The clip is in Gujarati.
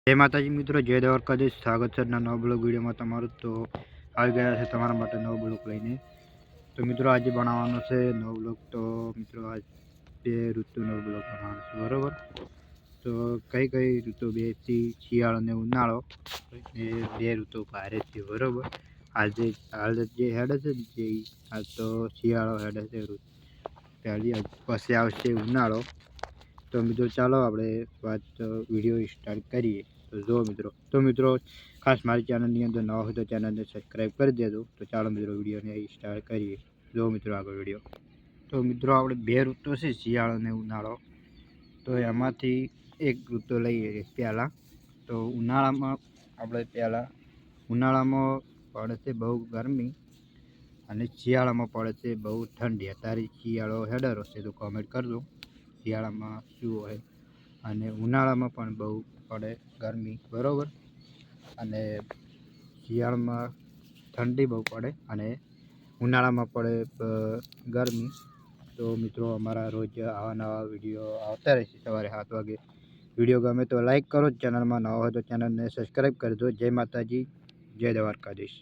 જય માતાજી મિત્રો, જય દ્વારકાધીશ. સ્વાગત છે નવા બ્લોગ વિડીયોમાં તમારું. તો આવી ગયા છે તમારા માટે નવો બ્લોગ લઈને. તો મિત્રો આજે બનાવવાનો છે નવો બ્લોગ. તો મિત્રો આજ બે ઋતુનો બ્લોગ બનાવવાનો છે, બરાબર. તો કઈ કઈ ઋતુ બેથી શિયાળો અને ઉનાળો એ બે ઋતુ ભારે છે, બરાબર. આજે હાલ જે હેડે છે ને જે આજ તો શિયાળો હેડે છે પહેલી, પછી આવશે ઉનાળો. તો મિત્રો ચાલો આપણે વાત વિડીયો સ્ટાર્ટ કરીએ. તો મિત્રો ખાસ મારી ચેનલની અંદર નવા હોય તો ચેનલને સબસ્ક્રાઈબ કરી દેજો. તો ચાલો મિત્રો વિડીયોને સ્ટાર્ટ કરીએ. જો મિત્રો આગળ વિડીયો. તો મિત્રો આપણે બે ઋતુ છે શિયાળો અને ઉનાળો. તો એમાંથી એક ઋતુ લઈએ પહેલાં. તો ઉનાળામાં ઉનાળામાં પડે છે બહુ ગરમી અને શિયાળામાં પડે છે બહુ ઠંડી. અત્યારે શિયાળો હેડરો છે તો કોમેન્ટ કરજો શિયાળામાં શું હોય. અને ઉનાળામાં પણ બહુ પડે ગરમી, બરાબર. અને શિયાળામાં ઠંડી બહુ પડે અને ઉનાળામાં પડે ગરમી. તો મિત્રો અમારા રોજ આવા નવા વિડીયો આવતા રહેશે સવારે 7 વાગે. વિડીયો ગમે તો લાઈક કરો, ચેનલમાં નવા હોય તો ચેનલને સબસ્ક્રાઈબ કરજો. જય માતાજી, જય દ્વારકાધીશ.